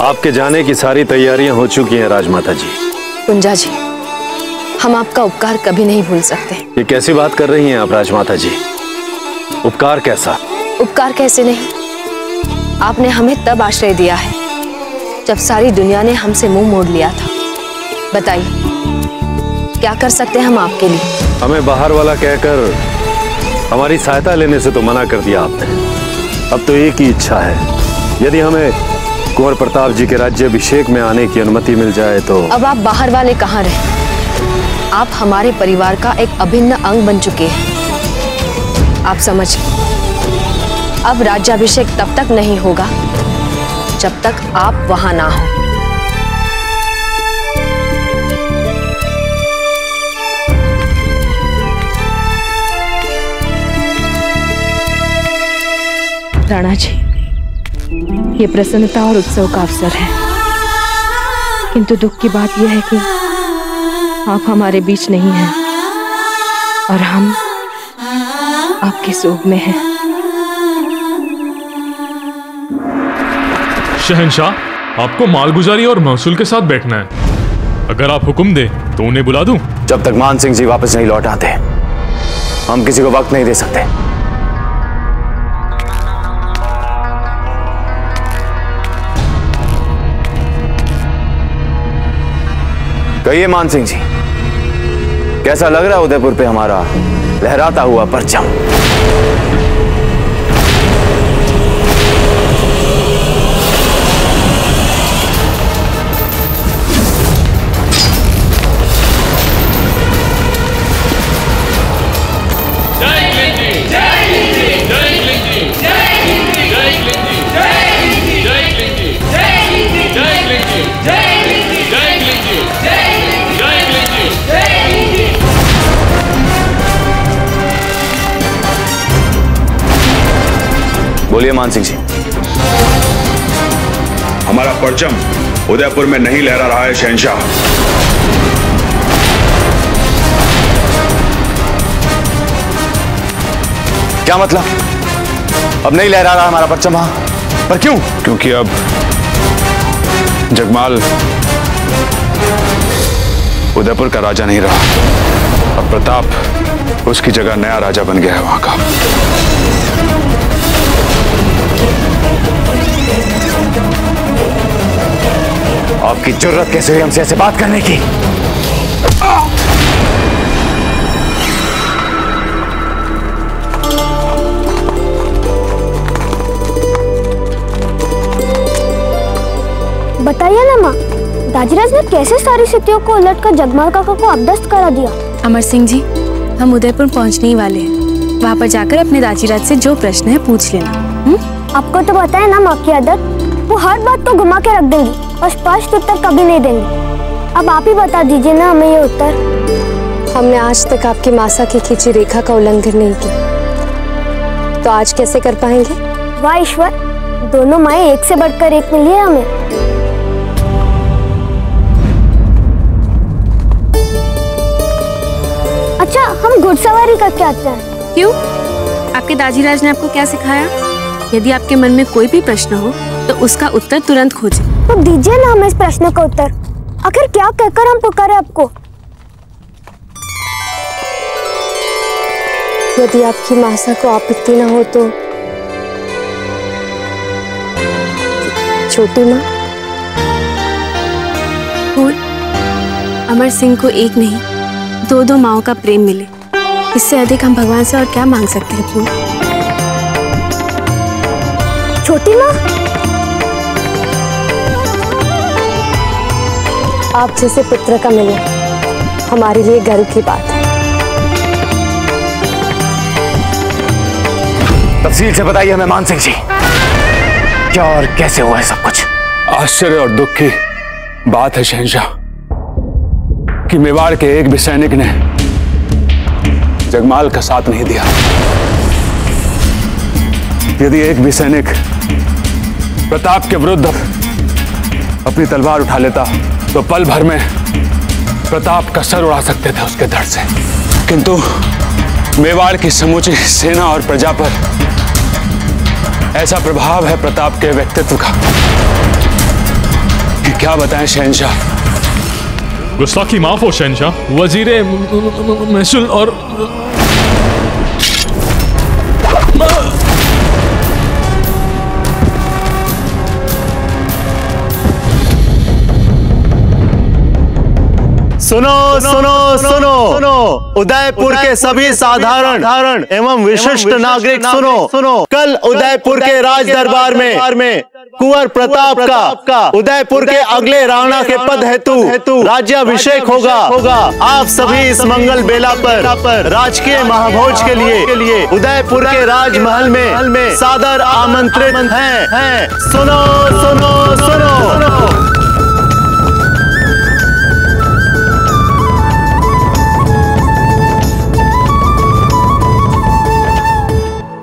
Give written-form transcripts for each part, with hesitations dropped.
आपके जाने की सारी तैयारियां हो चुकी हैं राजमाता जी। कुंजा जी, हम आपका उपकार कभी नहीं भूल सकते। ये कैसी बात कर रही हैं आप राजमाता जी? उपकार कैसा? उपकार कैसे नहीं, आपने हमें तब आश्रय दिया है जब सारी दुनिया ने हमसे मुंह मोड़ लिया था। बताइए क्या कर सकते हैं हम आपके लिए? हमें बाहर वाला कहकर हमारी सहायता लेने से तो मना कर दिया आपने। अब तो एक ही इच्छा है, यदि हमें कुंवर प्रताप जी के राज्याभिषेक में आने की अनुमति मिल जाए तो। अब आप बाहर वाले कहाँ रहे, आप हमारे परिवार का एक अभिन्न अंग बन चुके हैं। आप समझिए, अब राज्याभिषेक तब तक नहीं होगा जब तक आप वहां ना हो। राणा जी, ये प्रसन्नता और उत्सव का अवसर है, किंतु दुख की बात यह है कि आप हमारे बीच नहीं हैं और हम आपके शोक में हैं। शहंशाह, आपको मालगुजारी और महसूल के साथ बैठना है। अगर आप हुक्म दे तो उन्हें बुला दूं। जब तक मान सिंह जी वापस नहीं लौट आते हम किसी को वक्त नहीं दे सकते। कहिए मान सिंह जी, कैसा लग रहा है उदयपुर पे हमारा लहराता हुआ परचम? बोलिए मान सिंह जी। हमारा परचम उदयपुर में नहीं लहरा रहा है शहंशाह। क्या मतलब? अब नहीं लहरा रहा हमारा परचम वहां? पर क्यों? क्योंकि अब जगमाल उदयपुर का राजा नहीं रहा। अब प्रताप उसकी जगह नया राजा बन गया है वहां का। आपकी जुर्रत कैसे हुई हमसे ऐसे बात करने की? बताइए ना माँ, दाजीराज ने कैसे सारी स्थितियों को उलटकर जगमाल काका को अपदस्थ करा दिया? अमर सिंह जी, हम उदयपुर पहुंचने ही वाले हैं। वहां पर जाकर अपने दाजीराज से जो प्रश्न है पूछ लेना। आपको तो पता है ना माँ की आदत, वो हर बात तो घुमा के रख देंगी और स्पष्ट उत्तर कभी नहीं देंगी। अब आप ही बता दीजिए ना हमें ये उत्तर। हमने आज तक आपकी मासा की खींची रेखा का उल्लंघन नहीं किया, तो आज कैसे कर पाएंगे? वाह ईश्वर, दोनों माएं एक से बढ़कर एक मिली है हमें। अच्छा, हम घुड़सवारी करके आते हैं। क्यों? आपके दाजीराज ने आपको क्या सिखाया? यदि आपके मन में कोई भी प्रश्न हो तो उसका उत्तर तुरंत खोजें। तो दीजिए ना हमें इस प्रश्न का उत्तर। आखिर क्या कहकर हम पुकारे आपको? यदि आपकी मासा को आपत्ति न हो तो छोटी माँ। फूल, अमर सिंह को एक नहीं दो माओं का प्रेम मिले, इससे अधिक हम भगवान से और क्या मांग सकते हैं? फूल, छोटी माँ, आप जैसे पुत्र का मिले हमारे लिए गर्व की बात है। तफसील से बताइए हमें मान सिंह जी, क्या और कैसे हुआ है सब कुछ? आश्चर्य और दुख की बात है शहंशाह कि मेवाड़ के एक भी सैनिक ने जगमाल का साथ नहीं दिया। यदि एक भी सैनिक प्रताप के विरुद्ध अपनी तलवार उठा लेता तो पल भर में प्रताप का सर उड़ा सकते थे उसके डर से, किंतु मेवाड़ की समूची सेना और प्रजा पर ऐसा प्रभाव है प्रताप के व्यक्तित्व का क्या बताएं शहंशाह। गुस्ताखी माफ हो शहंशाह, वजीरे महसूल और सुनो सुनो सुनो सुनो, उदयपुर के सभी साधारण एवं विशिष्ट नागरिक सुनो सुनो। कल उदयपुर के राज दरबार में कुंवर प्रताप का उदयपुर के अगले राणा के पद हेतु राज्याभिषेक होगा। आप सभी इस मंगल बेला पर राजकीय महाभोज के लिए उदयपुर के राजमहल में सादर आमंत्रित हैं। सुनो सुनो सुनो।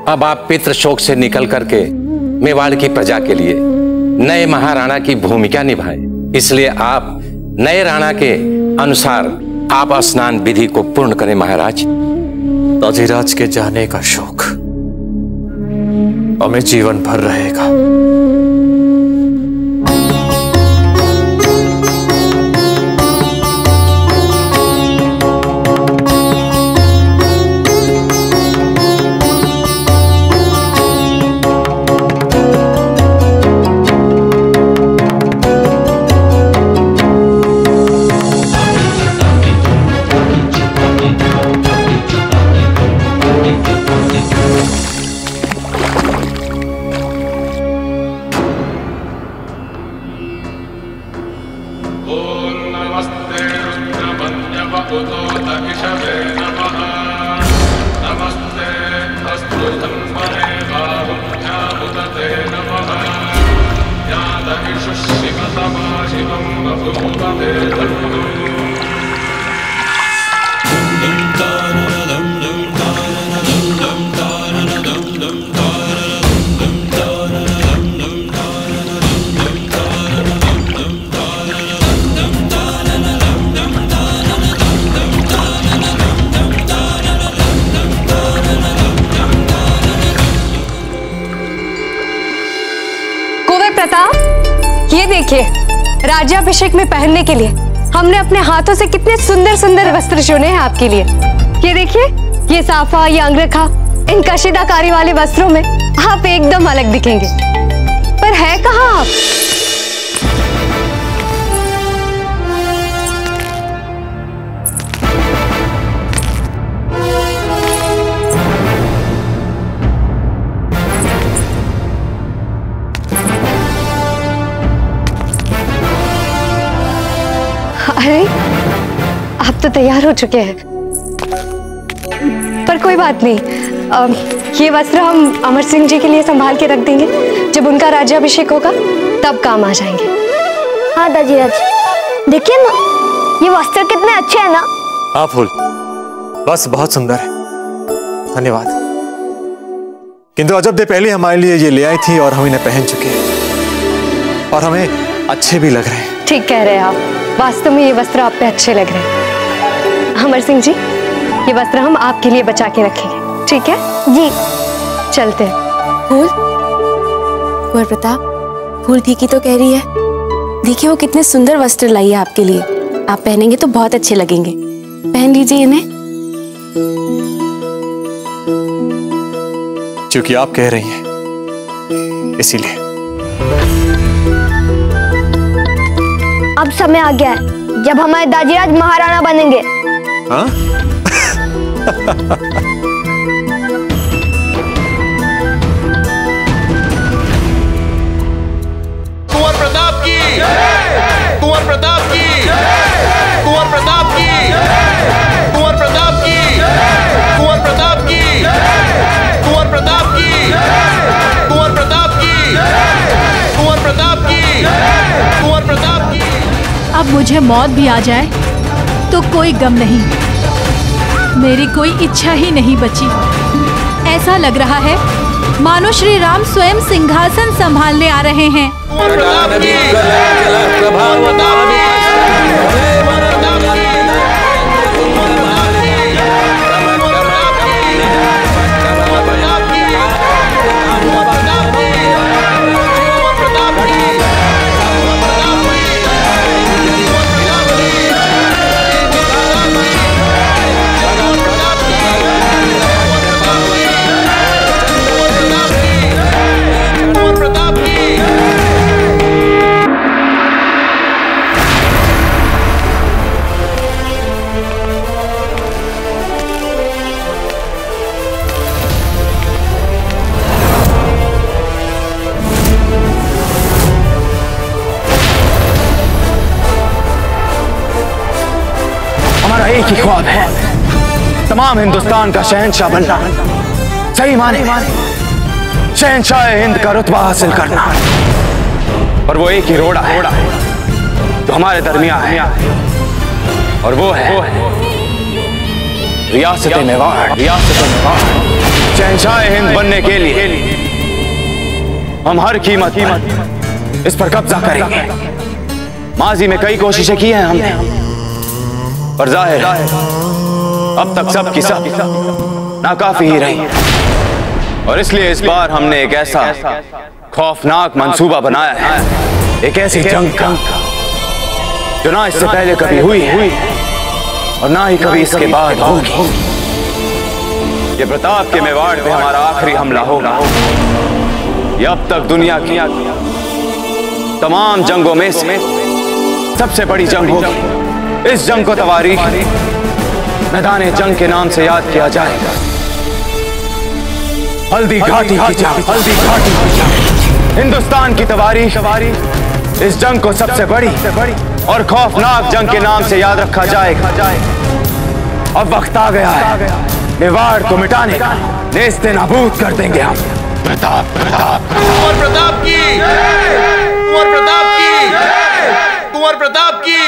अब आप पितृ शोक से निकल करके मेवाड़ की प्रजा के लिए नए महाराणा की भूमिका निभाएं। इसलिए आप नए राणा के अनुसार आप स्नान विधि को पूर्ण करें महाराज। ताजीराज के जाने का शोक हमें जीवन भर रहेगा। राज्याभिषेक में पहनने के लिए हमने अपने हाथों से कितने सुंदर सुंदर वस्त्र चुने हैं आपके लिए। ये देखिए, ये साफा, ये अंगरखा, इन कशीदाकारी वाले वस्त्रों में आप एकदम अलग दिखेंगे। पर है कहाँ आप? अरे, आप तो तैयार हो चुके हैं। पर कोई बात नहीं, ये वस्त्र हम अमर सिंह जी के लिए संभाल के रख देंगे। जब उनका राज्याभिषेक होगा तब काम आ जाएंगे। हाँ दाजीराज, देखिए ना, ये वस्त्र कितने अच्छे हैं ना। हाँ फूल, बस बहुत सुंदर है, धन्यवाद। किंतु अजब दे पहले हमारे लिए ये ले आई थी और हम इन्हें पहन चुके हैं और हमें अच्छे भी लग रहे हैं। ठीक कह रहे हैं आप, वास्तव में ये वस्त्र आप पे अच्छे लग रहे हैं। अमर सिंह जी, ये वस्त्र हम आपके लिए बचा के रखेंगे, ठीक है जी? चलते हैं। फूल, कुंवर प्रताप, फूल ठीक ही तो कह रही है। देखिए वो कितने सुंदर वस्त्र लाई है आपके लिए, आप पहनेंगे तो बहुत अच्छे लगेंगे। पहन लीजिए इन्हें। क्योंकि आप कह रही हैं, इसीलिए। अब समय आ गया है जब हमारे दाजीराज महाराणा बनेंगे। हाँ? कुंवर प्रताप की, कुंवर प्रताप की, कुंवर प्रताप की, कुंवर प्रताप की, कुंवर प्रताप की, कुंवर प्रताप की, कुंवर प्रताप की, कुंवर प्रताप की, कुंवर प्रताप की। अब मुझे मौत भी आ जाए तो कोई गम नहीं, मेरी कोई इच्छा ही नहीं बची। ऐसा लग रहा है मानो श्री राम स्वयं सिंहासन संभालने आ रहे हैं। ही ख्वाब है, तमाम हिंदुस्तान का शहंशाह बनना, सही माने शहंशाह हिंद का रुतबा हासिल करना। और वो एक ही रोड़ा है जो हमारे दरमियान है, और वो है रियासत मेवाड़। शहंशाह हिंद बनने के लिए हम हर कीमत इस पर कब्जा करेंगे। माजी में कई कोशिशें की हैं हमने, पर जाहिर है अब तक सब की सब नाकाफी ही रही, और इसलिए इस बार हमने एक ऐसा खौफनाक मंसूबा बनाया है, एक ऐसी जंग का जो ना इससे पहले कभी हुई है और ना ही कभी इसके बाद होगी। ये प्रताप के मेवाड़ पे हमारा आखिरी हमला होगा। ये अब तक दुनिया की तमाम जंगों में से सबसे बड़ी जंग होगी। इस जंग को तवारीख मैदान जंग के नाम से याद किया जाएगा। हल्दी घाटी की जंग, हल्दी घाटी की जंग। हिंदुस्तान की तवारीख इस जंग को सबसे बड़ी और खौफनाक जंग के नाम से याद रखा जाएगा। अब वक्त आ गया है मेवाड़ को मिटाने का, नेस्ते नाबूद कर देंगे हम। प्रताप प्रताप कुंवर प्रताप की, कुंवर प्रताप की, कुंवर प्रताप की,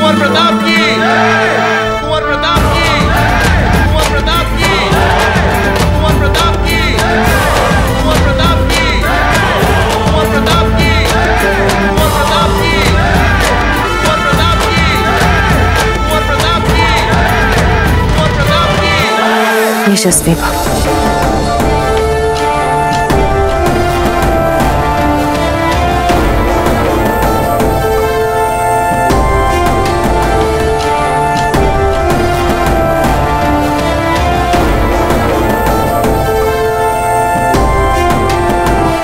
कुंवर प्रताप की, कुंवर प्रताप की, कुंवर प्रताप की, कुंवर प्रताप की, कुंवर प्रताप की, कुंवर प्रताप की, कुंवर प्रताप की, कुंवर प्रताप की, कुंवर प्रताप की, कुंवर प्रताप की। यशस्वी भव।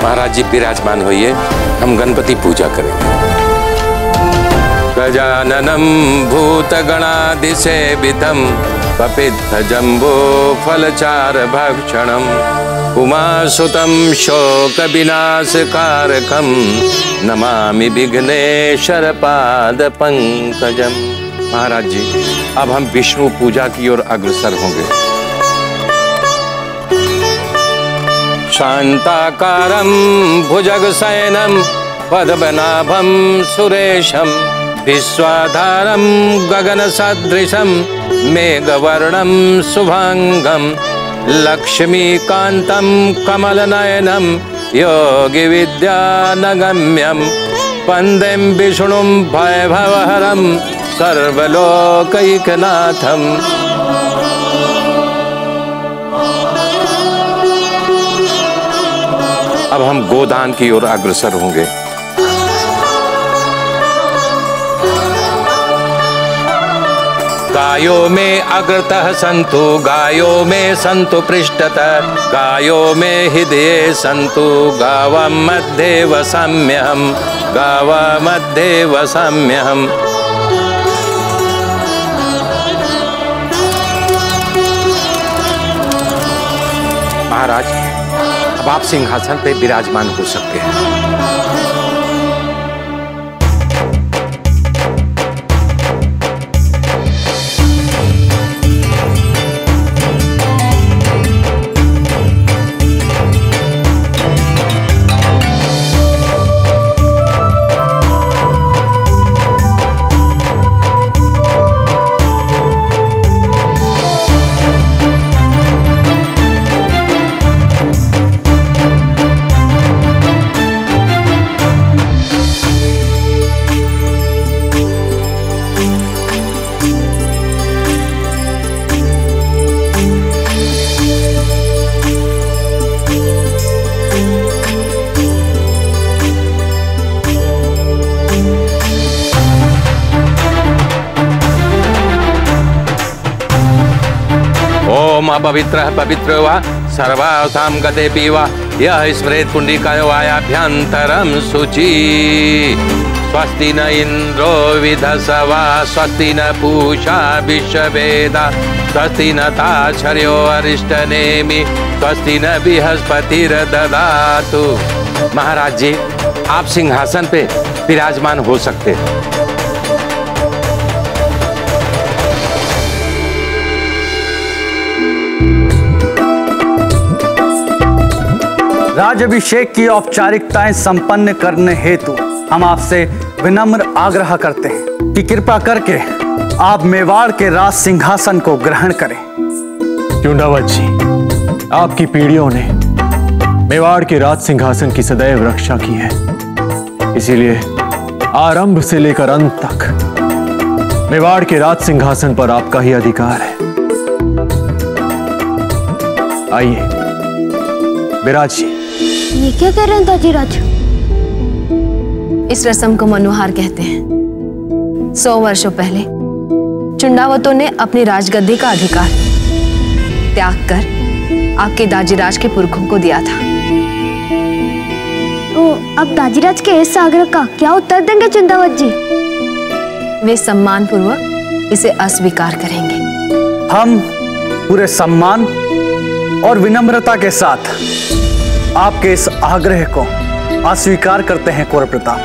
महाराज जी विराजमान होइए, हम गणपति पूजा करेंगे। गजाननम भूतगणादिसेवितम कपित्थ जम्बो फलचार भक्षणम उमासुतम शोक विनाशकारकम नमामि विघ्नेश्वर पाद पंकजम। महाराज जी अब हम विष्णु पूजा की ओर अग्रसर होंगे। शांताकारं भुजगशयनं पद्मनाभं सुरेशं विश्वाधारं गगनसदृशं मेघवर्णं शुभांगं लक्ष्मीकान्तं कमलनयनं योगिविद्यानगम्यं वन्दे विष्णुं भयभवहरं सर्वलोकैकनाथम्। अब हम गोदान की ओर अग्रसर होंगे। गायो में अग्रतः संतु, गायो में संतु पृष्ठतः, गायो में हृदये संतु, गावा मध्ये वसाम्यहं, गावा मध्ये वसाम्यहं। महाराज अब आप सिंहासन पे विराजमान हो सकते हैं। पवित्र पवित्र वा सर्वासां गते पीवा यह स्मृत पुंडिकायो आयाभ्यंतरम शुचि। स्वस्ति न इंद्रो विधसवा स्वस्ति न पूषा विश्ववेदा स्वस्ति न ताक्षर्यो अरिष्टनेमि स्वस्ति न बृहस्पतिर्ददातु। महाराज जी आप सिंहासन पे विराजमान हो सकते हैं। राज्याभिषेक की औपचारिकताएं संपन्न करने हेतु हम आपसे विनम्र आग्रह करते हैं कि कृपा करके आप मेवाड़ के राज सिंहासन को ग्रहण करें। चुंडावत जी, आपकी पीढ़ियों ने मेवाड़ के राज सिंहासन की सदैव रक्षा की है, इसीलिए आरंभ से लेकर अंत तक मेवाड़ के राज सिंहासन पर आपका ही अधिकार है। आइए विराज जी। ये क्या कर रहे हैं दाजीराज? इस रस्म को मनोहार कहते हैं। 100 वर्षों पहले चुंडावतों ने अपनी राजगद्दी का अधिकार त्याग कर आपके दाजीराज के पुरखों को दिया था। तो अब दाजीराज के इस आग्रह का क्या उत्तर देंगे चुंडावत जी? वे सम्मान पूर्वक इसे अस्वीकार करेंगे। हम पूरे सम्मान और विनम्रता के साथ आपके इस आग्रह को अस्वीकार करते हैं कुंवर प्रताप।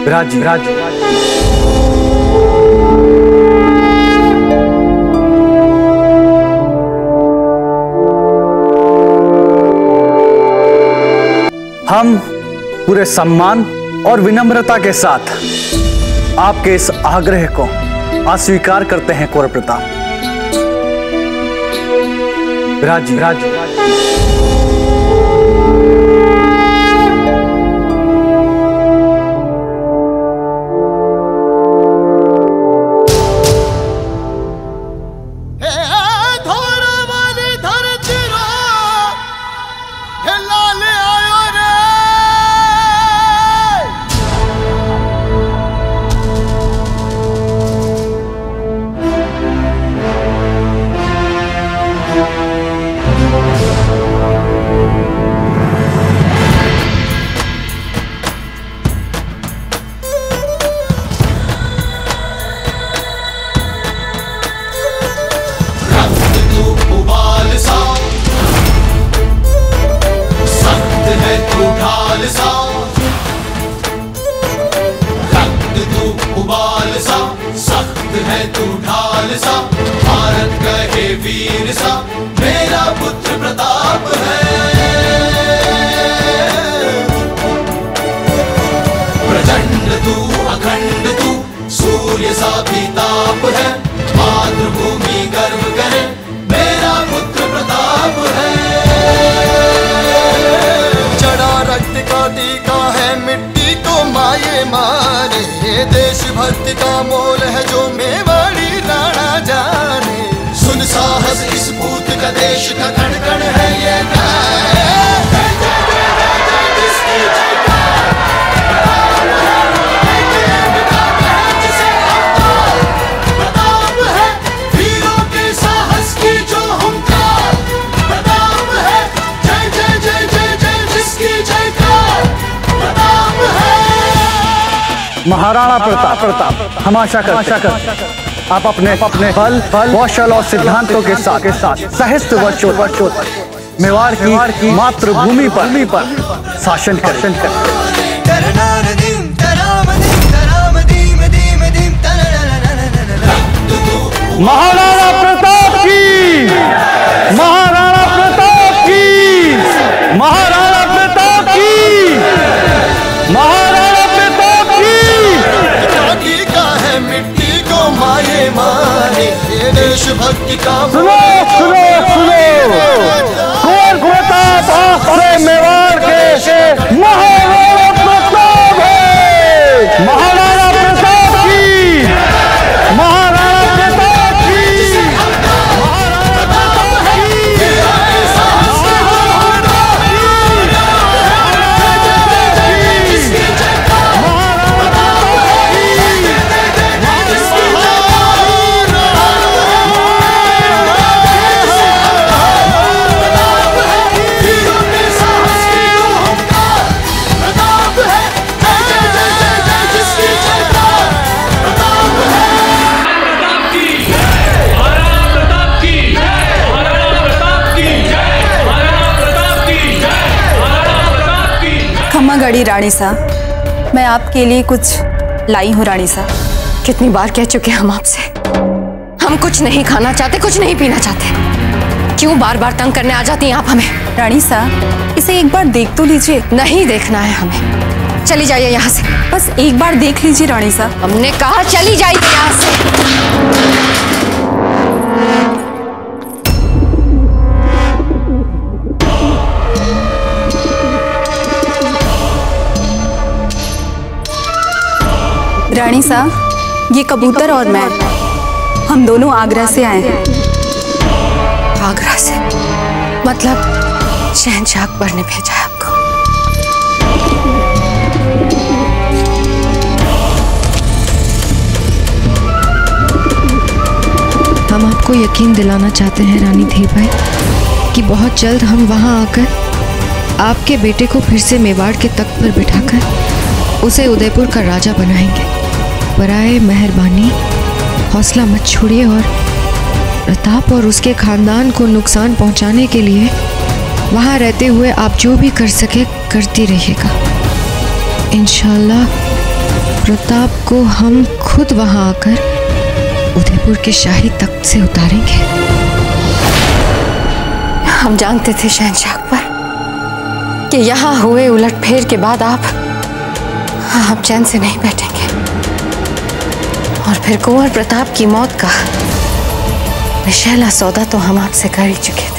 विराज जी, विराज जी। हम पूरे सम्मान और विनम्रता के साथ आपके इस आग्रह को अस्वीकार करते हैं कुंवर प्रताप। विराज जी, विराज जी। भक्ति का मोल है जो मेवाड़ी राणा जाने। सुन साहस इस पूत का देश का कण कण है ये प्रताप है वीरों के साहस की जो हुंकार। प्रताप है जय जय जय जय जय जिसकी जयकार। प्रताप है महाराणा प्रताप, हम आशा कर आप अपने बल कौशल और सिद्धांतों के साथ सहस्त्र वर्षों मेवाड़ की मातृभूमि पर शासन करें। महाराणा प्रताप की, महाराणा प्रताप की, महाराणा प्रताप की, महाराणा प्रताप की। का है मिट्टी को माये माने ये देशभक्ति का। सुनो सुनो सुनो, कुंवर प्रताप आपसे मेवाड़ के महाराणा प्रताप है। महाराणा प्रताप की, महाराणा प्रताप की, महाराणा प्रताप की। गढ़ी रानी साहब, मैं आपके लिए कुछ लाई हूँ रानी साहब। कितनी बार कह चुके हम आपसे, हम कुछ नहीं खाना चाहते, कुछ नहीं पीना चाहते। क्यों बार बार तंग करने आ जाती हैं आप हमें? रानी साहब, इसे एक बार देख तो लीजिए। नहीं देखना है हमें, चली जाइए यहाँ से। बस एक बार देख लीजिए रानी साहब। हमने कहा चली जाइए यहाँ से। रानी साहब, ये कबूतर और मैं, हम दोनों आगरा से आए हैं। आगरा से? मतलब शहनशाह अकबर ने भेजा है आपको? हम आपको यकीन दिलाना चाहते हैं रानी धीरबाई कि बहुत जल्द हम वहां आकर आपके बेटे को फिर से मेवाड़ के तख्त पर बिठाकर उसे उदयपुर का राजा बनाएंगे। बराए मेहरबानी हौसला मत छोड़िए और प्रताप और उसके खानदान को नुकसान पहुंचाने के लिए वहां रहते हुए आप जो भी कर सके करती रहिएगा। इंशाल्लाह प्रताप को हम खुद वहां आकर उदयपुर के शाही तख्त से उतारेंगे। हम जानते थे शहनशाह अकबर कि यहाँ हुए उलटफेर के बाद आप चैन से नहीं बैठेंगे और फिर कुंवर प्रताप की मौत का विशैला सौदा तो हम आपसे कर ही चुके थे।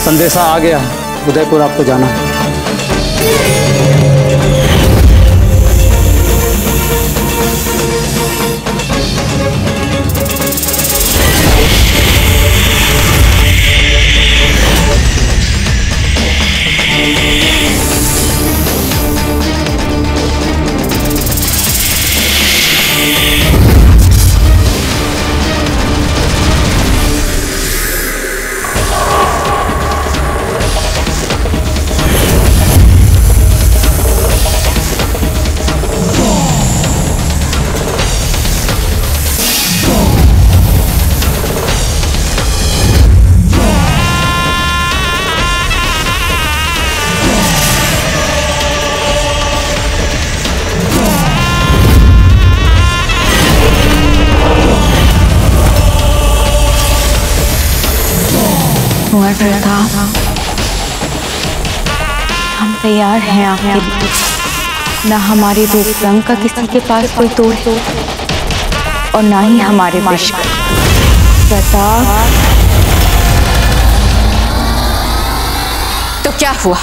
संदेशा आ गया, उदयपुर आपको जाना है। कुंवर प्रताप, हम तैयार हैं आपके लिए। न हमारे रूप रंग का किसी के पास कोई तोड़ है और ना ही हमारे विश का। प्रताप, तो क्या हुआ?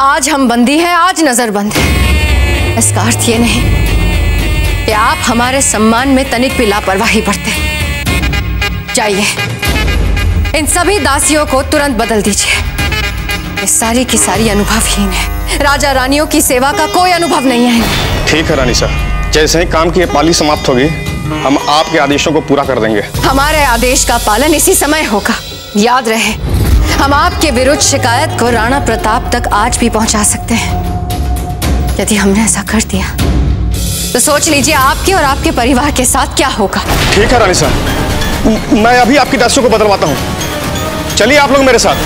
आज हम बंदी हैं, आज नजरबंद हैं। इसका अर्थ ये नहीं कि आप हमारे सम्मान में तनिक भी लापरवाही बरते। जाइए, इन सभी दासियों को तुरंत बदल दीजिए। ये सारी की सारी अनुभवहीन है। राजा रानियों की सेवा का कोई अनुभव नहीं है। ठीक है रानी साहब, जैसे ही काम की ये पाली समाप्त होगी हम आपके आदेशों को पूरा कर देंगे। हमारे आदेश का पालन इसी समय होगा। याद रहे, हम आपके विरुद्ध शिकायत को राणा प्रताप तक आज भी पहुंचा सकते हैं। यदि हमने ऐसा कर दिया तो सोच लीजिए आपके और आपके परिवार के साथ क्या होगा। ठीक है रानी साहब, मैं अभी आपकी दासियों को बदलवाता हूँ। चलिए आप लोग मेरे साथ।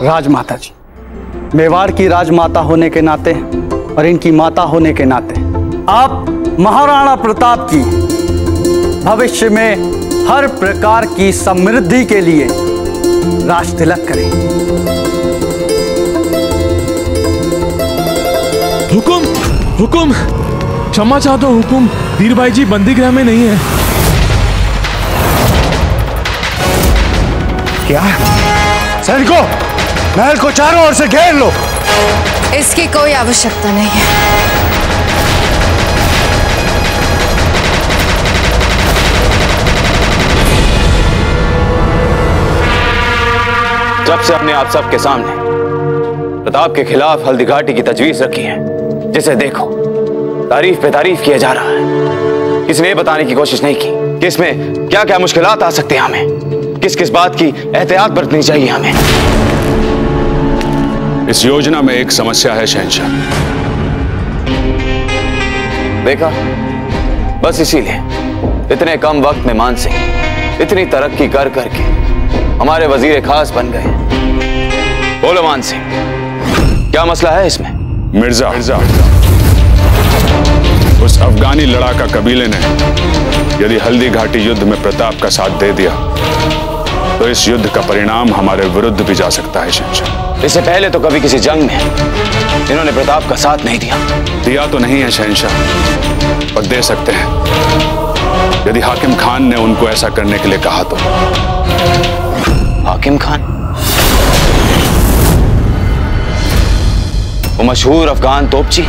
राजमाता जी, मेवाड़ की राजमाता होने के नाते और इनकी माता होने के नाते आप महाराणा प्रताप की भविष्य में हर प्रकार की समृद्धि के लिए राज तिलक करें। हुकुम, हुकुम, क्षमा चाहता हूं हुकुम, धीरभाई जी बंदी गृह में नहीं है। क्या? सैनिकों, महल को चारों ओर से घेर लो। इसकी कोई आवश्यकता नहीं है। जब से हमने आप सबके सामने प्रताप के खिलाफ हल्दी घाटी की तजवीज रखी है, जिसे देखो तारीफ पे तारीफ किया जा रहा है, किसी ने ये बताने की कोशिश नहीं की कि इसमें क्या क्या मुश्किलात आ सकते हैं, हमें किस किस बात की एहतियात बरतनी चाहिए हमें। इस योजना में एक समस्या है शहंशाह। देखा, बस इसीलिए इतने कम वक्त में मान सिंह इतनी तरक्की कर करके हमारे वजीर खास बन गए। बोलो मान सिंह, क्या मसला है इसमें? मिर्जा, उस अफगानी लड़ाका कबीले ने यदि हल्दी घाटी युद्ध में प्रताप का साथ दे दिया तो इस युद्ध का परिणाम हमारे विरुद्ध भी जा सकता है शहंशाह। इससे पहले तो कभी किसी जंग में इन्होंने प्रताप का साथ नहीं दिया। दिया तो नहीं है शहंशाह, और दे सकते हैं यदि हाकिम खान ने उनको ऐसा करने के लिए कहा तो। हाकिम खान? वो मशहूर अफगान तोपची,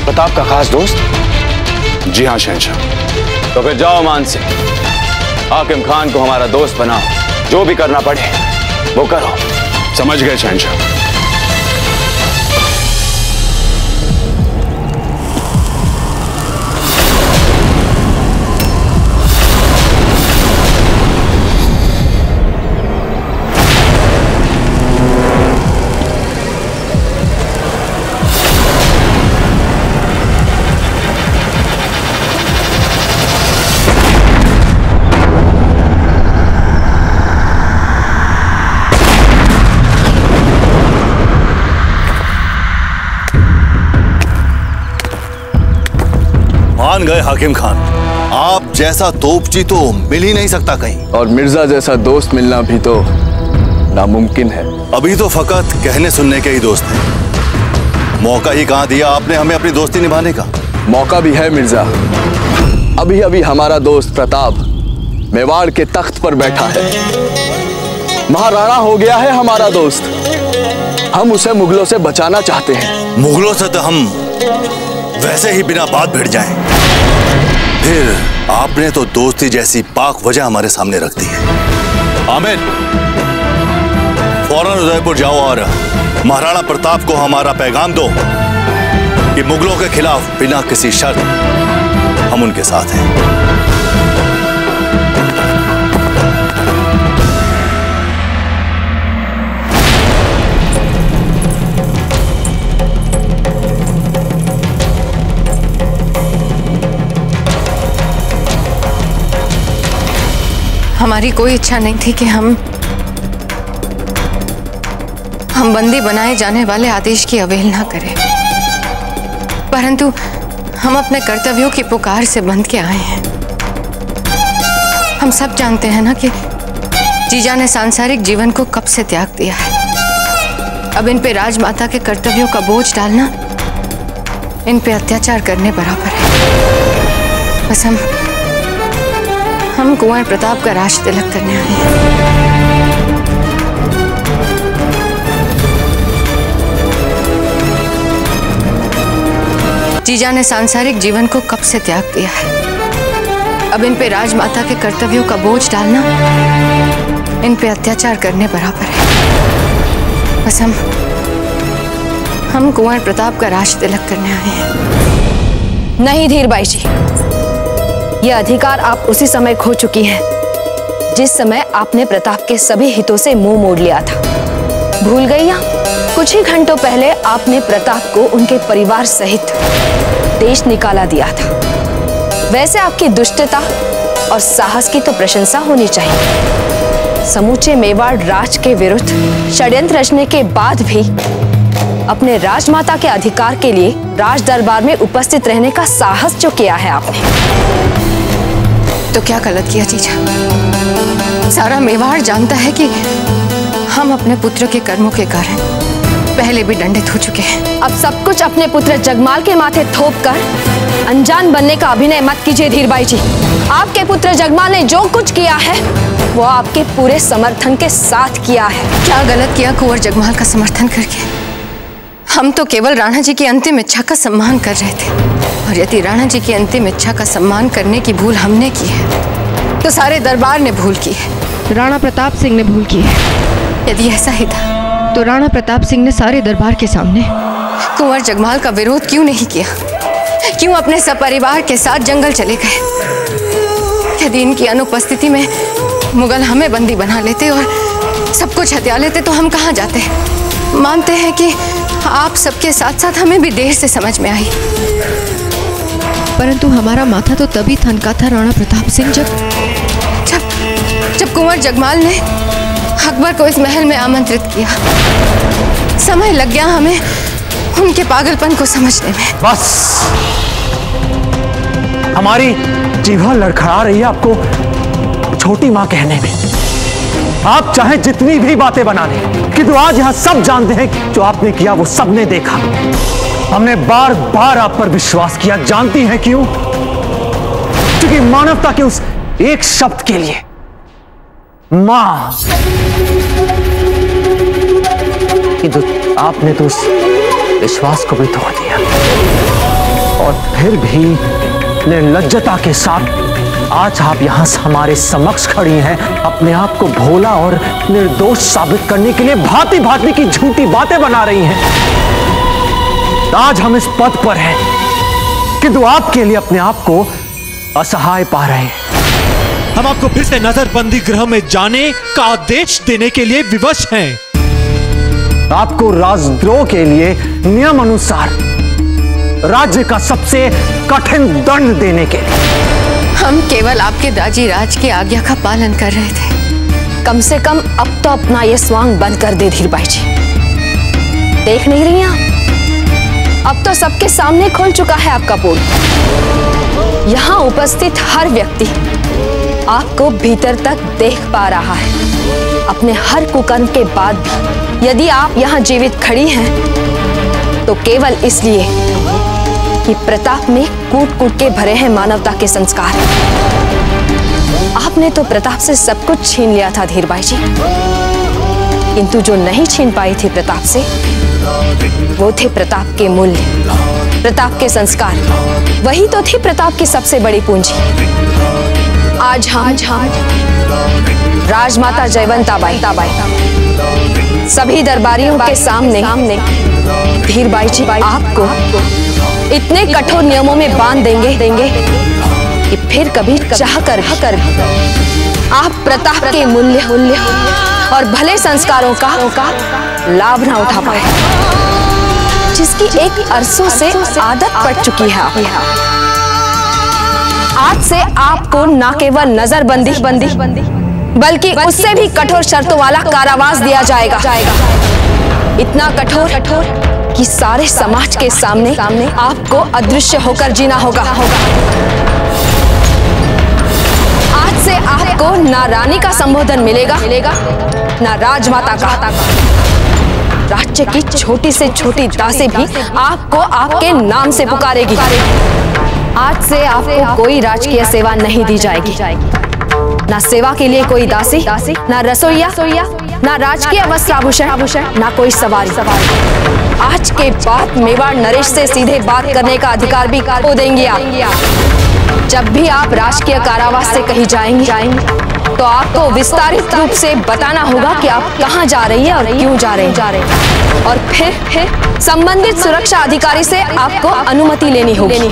प्रताप का खास दोस्त? जी हाँ शहंशाह। तो फिर जाओ मान सिंह, हाकिम खान को हमारा दोस्त बनाओ, जो भी करना पड़े वो करो। समझ गए शहंशाह। मान गए हाकिम खान, आप जैसा तोपची तो मिल ही नहीं सकता कहीं, और मिर्जा जैसा दोस्त मिलना भी तो नामुमकिन है। अभी तो फकत कहने सुनने के ही दोस्त हैं। मौका ही कहां दिया आपने हमें अपनी दोस्ती निभाने का? मौका भी है मिर्जा। अभी अभी हमारा दोस्त प्रताप मेवाड़ के तख्त पर बैठा है, महाराणा हो गया है हमारा दोस्त। हम उसे मुगलों से बचाना चाहते हैं। मुगलों से तो हम वैसे ही बिना बात भिड़ जाएं। फिर आपने तो दोस्ती जैसी पाक वजह हमारे सामने रख दी है। आमिर, फौरन उदयपुर जाओ और महाराणा प्रताप को हमारा पैगाम दो कि मुगलों के खिलाफ बिना किसी शर्त हम उनके साथ हैं। हमारी कोई इच्छा नहीं थी कि हम बंदी बनाए जाने वाले आदेश की अवहेलना करें, परंतु हम अपने कर्तव्यों की पुकार से बंध के आए हैं। हम सब जानते हैं ना कि जीजा ने सांसारिक जीवन को कब से त्याग दिया है। अब इन पे राजमाता के कर्तव्यों का बोझ डालना इन पे अत्याचार करने बराबर है। बस हम कुंवर प्रताप का राज तिलक करने आए हैं। जीजा ने सांसारिक जीवन को कब से त्याग दिया है। अब इन पे राजमाता के कर्तव्यों का बोझ डालना इन पे अत्याचार करने बराबर है। बस हम कुंवर प्रताप का राज तिलक करने आए हैं। नहीं धीरबाई जी, यह अधिकार आप उसी समय खो चुकी हैं जिस समय आपने प्रताप के सभी हितों से मुंह मोड़ लिया था। भूल गई या? कुछ ही घंटों पहले आपने प्रताप को उनके परिवार सहित देश निकाला दिया था। वैसे आपकी दुष्टता और साहस की तो प्रशंसा होनी चाहिए, समूचे मेवाड़ राज के विरुद्ध षड्यंत्र रचने के बाद भी अपने राजमाता के अधिकार के लिए राज दरबार में उपस्थित रहने का साहस जो किया है आपने। तो क्या गलत किया जीजा? सारा मेवाड़ जानता है कि हम अपने पुत्र के कर्मों के कारण पहले भी दंडित हो चुके हैं। अब सब कुछ अपने पुत्र जगमाल के माथे थोपकर अनजान बनने का अभिनय मत कीजिए धीरबाई जी। आपके पुत्र जगमाल ने जो कुछ किया है वो आपके पूरे समर्थन के साथ किया है। क्या गलत किया कुंवर जगमाल का समर्थन करके? हम तो केवल राणा जी की अंतिम इच्छा का सम्मान कर रहे थे, और यदि राणा जी की अंतिम इच्छा का सम्मान करने की भूल हमने की है तो सारे दरबार ने भूल की है। राणा प्रताप सिंह ने भूल की है। यदि ऐसा ही था तो राणा प्रताप सिंह ने सारे दरबार के सामने कुंवर जगमाल का विरोध क्यों नहीं किया? क्यों अपने सपरिवार के साथ जंगल चले गए? यदि इनकी अनुपस्थिति में मुगल हमें बंदी बना लेते और सब कुछ हत्या लेते तो हम कहाँ जाते? मानते हैं कि आप सबके साथ साथ हमें भी देर से समझ में आई, परंतु हमारा माथा तो तभी थनका था राणा प्रताप सिंह जब कुंवर जगमाल ने अकबर को इस महल में आमंत्रित किया। समय लग गया हमें उनके पागलपन को समझने में। बस हमारी जीवा लड़खड़ा रही है आपको छोटी मां कहने में। आप चाहे जितनी भी बातें बना लें, किंतु आज यहां सब जानते हैं कि जो आपने किया वो सबने देखा। हमने बार बार आप पर विश्वास किया। जानती हैं क्यों? क्योंकि मानवता के उस एक शब्द के लिए मां, किंतु आपने तो उस विश्वास को भी तोड़ दिया और फिर भी निर्लज्जता के साथ आज आप यहां हमारे समक्ष खड़ी हैं, अपने आप को भोला और निर्दोष साबित करने के लिए भांति भांति की झूठी बातें बना रही हैं। आज हम इस पद पर हैं, किंतु आपके लिए अपने आप को असहाय पा रहे हैं। हम आपको फिर से नजरबंदी गृह में जाने का आदेश देने के लिए विवश हैं। आपको राजद्रोह के लिए नियम अनुसार राज्य का सबसे कठिन दंड देने के लिए। हम केवल आपके दाजी राज की आज्ञा का पालन कर रहे थे। कम से कम अब तो अपना ये स्वांग बंद कर दे धीरबाई जी। देख नहीं रही आप? अब तो सबके सामने खुल चुका है आपका पोल। यहाँ उपस्थित हर व्यक्ति आपको भीतर तक देख पा रहा है। अपने हर कुकर्म के बाद भी यदि आप यहाँ जीवित खड़ी हैं तो केवल इसलिए कि प्रताप में कूट कूट के भरे हैं मानवता के संस्कार। आपने तो प्रताप से सब कुछ छीन लिया था धीरबाई जी, किंतु जो नहीं छीन पाई थी प्रताप से वो थे प्रताप के मूल्य, प्रताप के संस्कार। वही तो थी प्रताप की सबसे बड़ी पूंजी। आज हम राजमाता जयवंताबाई सभी दरबारियों के सामने धीरबाई जी आपको इतने कठोर नियमों में बांध देंगे कि फिर कभी चाह कर आप प्रताप के मूल्य और भले संस्कारों का लाभ ना उठा पाए, जिसकी एक अरसों से आदत पड़ चुकी है। आज से आपको न केवल नजरबंदी बल्कि उससे भी कठोर शर्तों वाला कारावास दिया जाएगा। इतना कठोर कि सारे समाज के सामने आपको अदृश्य होकर जीना होगा। आज से आपको ना रानी का संबोधन मिलेगा ना राजमाता का। राज्य की छोटी से छोटी दासी भी आपको आपके नाम से पुकारेगी। आज से आपको कोई राजकीय सेवा नहीं दी जाएगी। ना सेवा के लिए कोई दासी, ना रसोइया, ना राजकीय वस्त्राभूषण, ना कोई सवारी। आज के बाद मेवाड़ नरेश से सीधे बात करने का अधिकार भी खो देंगे आप। जब भी आप राजकीय कारावास से कहीं जाएंगे तो आपको विस्तारित रूप से बताना होगा कि आप कहां जा रही है और क्यों जा रहे हैं। और फिर संबंधित सुरक्षा अधिकारी से आपको अनुमति लेनी होगी।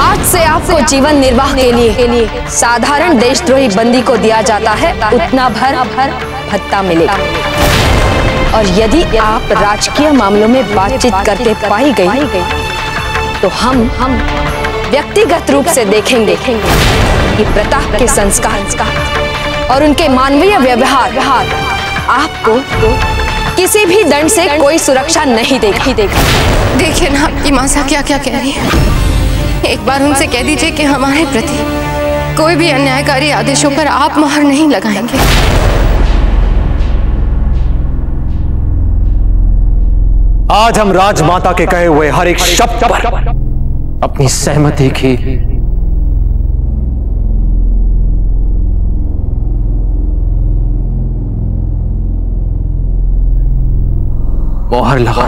आज से आपको जीवन निर्वाह के लिए साधारण देशद्रोही बंदी को दिया जाता है उतना भर भत्ता मिलेगा। और यदि आप राजकीय मामलों में बातचीत करते पाई गई तो हम व्यक्तिगत रूप से देखेंगे कि प्रताप के संस्कार और उनके मानवीय व्यवहार आपको किसी भी दंड से कोई सुरक्षा नहीं देगा। देखिए ना आपकी मासा क्या क्या कह रही है। एक बार उनसे कह दीजिए कि हमारे प्रति कोई भी अन्यायकारी आदेशों पर आप मोहर नहीं लगाएंगे। आज हम राजमाता के कहे हुए हर एक शब्द पर अपनी सहमति की मोहर लगा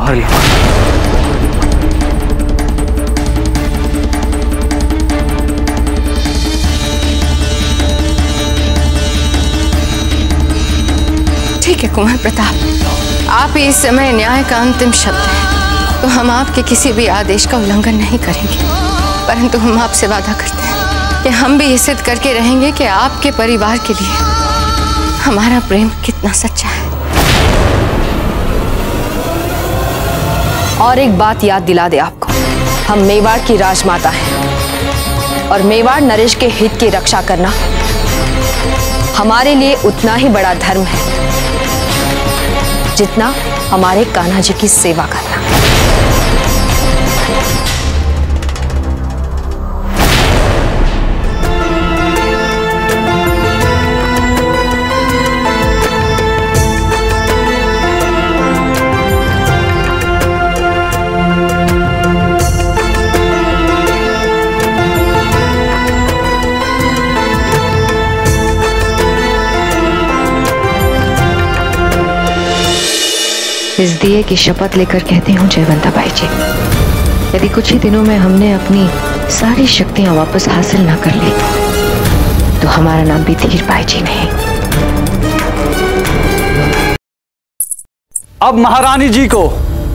ठीक है कुंवर प्रताप, आप इस समय न्याय का अंतिम शब्द है, तो हम आपके किसी भी आदेश का उल्लंघन नहीं करेंगे। परंतु हम आपसे वादा करते हैं कि हम भी ये सिद्ध करके रहेंगे कि आपके परिवार के लिए हमारा प्रेम कितना सच्चा है। और एक बात याद दिला दे आपको, हम मेवाड़ की राजमाता हैं और मेवाड़ नरेश के हित की रक्षा करना हमारे लिए उतना ही बड़ा धर्म है जितना हमारे कान्हा जी की सेवा करना। इस दिए की शपथ लेकर कहती हूँ जयवंता बाई जी, यदि कुछ ही दिनों में हमने अपनी सारी शक्तियां वापस हासिल ना कर ली तो हमारा नाम भी धीर बाई जी नहीं। अब महारानी जी को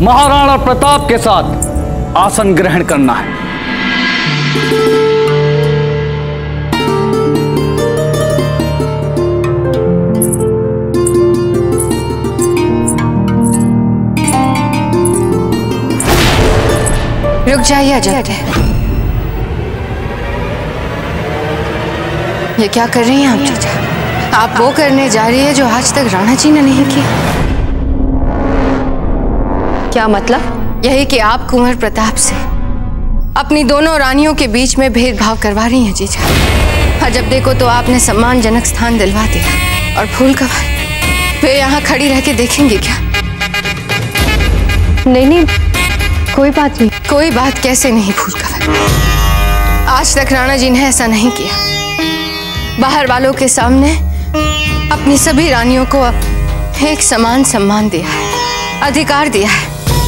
महाराणा प्रताप के साथ आसन ग्रहण करना है। रुक जाइए अजय, ये क्या कर रही हैं आप चाचा? आप वो करने जा रही है जो आज तक राणा जी ने नहीं किया। क्या मतलब? यही कि आप कुंवर प्रताप से अपनी दोनों रानियों के बीच में भेदभाव करवा रही हैं जीजा। हाँ, जब देखो तो आपने सम्मानजनक स्थान दिलवा दिया और फूल कवर वे यहाँ खड़ी रह के देखेंगे क्या? नहीं, कोई बात नहीं। कोई बात कैसे नहीं फूल कवर? आज तक राणा जी ने ऐसा नहीं किया। बाहर वालों के सामने अपनी सभी रानियों को एक समान सम्मान दिया है, अधिकार दिया है।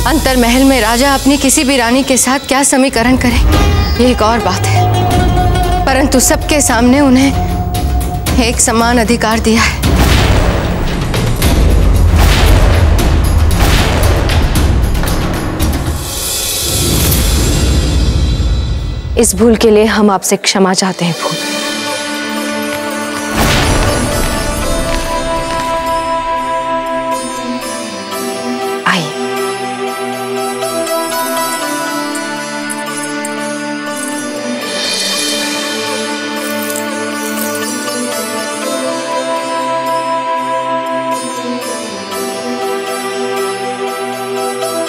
अंतर महल में राजा अपनी किसी भी रानी के साथ क्या समीकरण करे ये एक और बात है, परंतु सबके सामने उन्हें एक समान अधिकार दिया है। इस भूल के लिए हम आपसे क्षमा चाहते हैं फूल। आइए।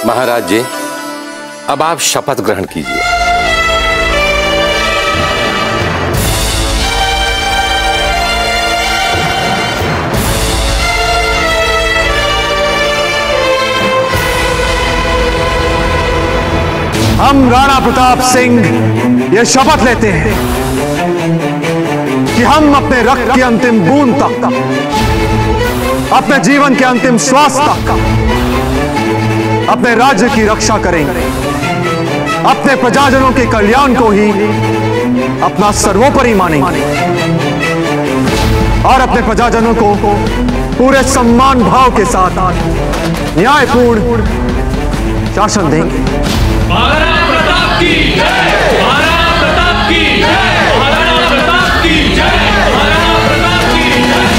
महाराज जी, अब आप शपथ ग्रहण कीजिए। हम राणा प्रताप सिंह ये शपथ लेते हैं कि हम अपने रक्त की अंतिम बूंद तक, अपने जीवन के अंतिम श्वास तक अपने राज्य की रक्षा करेंगे, अपने प्रजाजनों के कल्याण को ही अपना सर्वोपरि मानेंगे और अपने प्रजाजनों को पूरे सम्मान भाव के साथ न्यायपूर्ण शासन देंगे। महाराणा प्रताप की जय! महाराणा प्रताप की जय! महाराणा प्रताप की जय! महाराणा प्रताप की जय!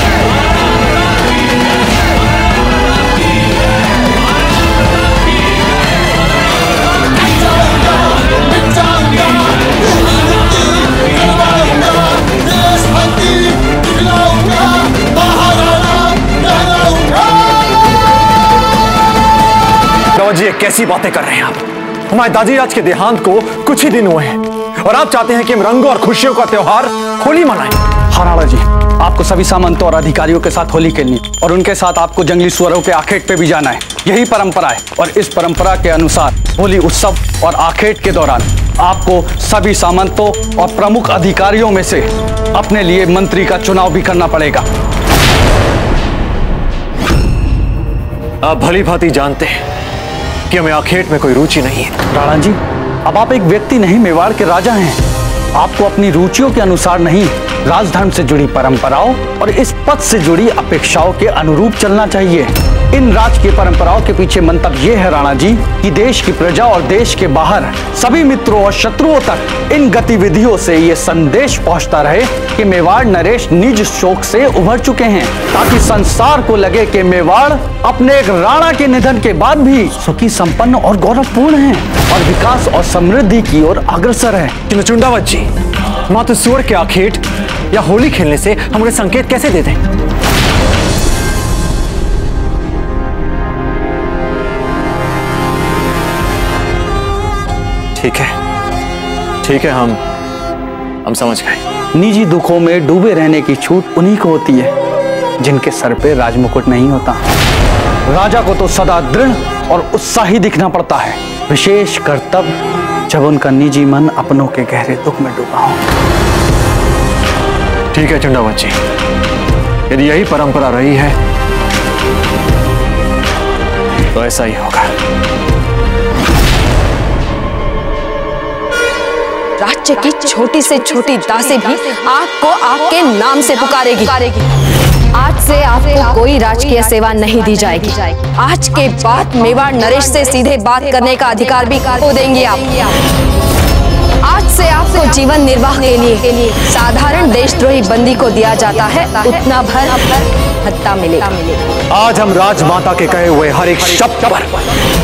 कैसी बातें कर रहे हैं आप? हमारे दादीराज के देहांत को कुछ ही दिन हुए हैं और आप चाहते हैं कि हम रंगों और खुशियों का त्योहार होली मनाएं। हाँ राणा जी, आपको सभी सामंतों और अधिकारियों के साथ होली खेलनी और उनके साथ आपको जंगली सुअरों के आखेट पे भी जाना है। यही परंपरा है और इस परंपरा के अनुसार होली उत्सव और आखेट के दौरान आपको सभी सामंतों और प्रमुख अधिकारियों में से अपने लिए मंत्री का चुनाव भी करना पड़ेगा। आप भली भांति जानते हैं कि हमें आखेट में कोई रुचि नहीं है। राणा जी, अब आप एक व्यक्ति नहीं, मेवाड़ के राजा हैं। आपको अपनी रुचियों के अनुसार नहीं, राजधर्म से जुड़ी परंपराओं और इस पद से जुड़ी अपेक्षाओं के अनुरूप चलना चाहिए। इन राजकीय परंपराओं के पीछे मंतव्य ये है राणा जी कि देश की प्रजा और देश के बाहर सभी मित्रों और शत्रुओं तक इन गतिविधियों से ये संदेश पहुंचता रहे कि मेवाड़ नरेश निज शोक से उभर चुके हैं, ताकि संसार को लगे कि मेवाड़ अपने एक राणा के निधन के बाद भी सुखी, संपन्न और गौरवपूर्ण है और विकास और समृद्धि की ओर अग्रसर है। चुंडावत जी, मात्र सुअर के आखेट या होली खेलने से हम उन्हें संकेत कैसे दे दें? ठीक है, हम समझ गए। निजी दुखों में डूबे रहने की छूट उन्हीं को होती है जिनके सर पे राजमुकुट नहीं होता। राजा को तो सदा दृढ़ और उत्साही दिखना पड़ता है, विशेष कर तब जब उनका निजी मन अपनों के गहरे दुख में डूबा हो। ठीक है चुंडावत जी, यदि यही परंपरा रही है तो ऐसा ही होगा। राज्य की छोटी से छोटी दासी भी आपको आपके नाम से पुकारेगी। आज से आपको कोई राजकीय सेवा नहीं दी जाएगी। आज के बाद मेवाड़ नरेश से सीधे बात करने का अधिकार भी खो देंगे आप। आज से आपको जीवन निर्वाह के लिए साधारण देशद्रोही बंदी को दिया जाता है उतना भर भत्ता मिलेगा। आज हम राजमाता के कहे हुए हर एक शब्द पर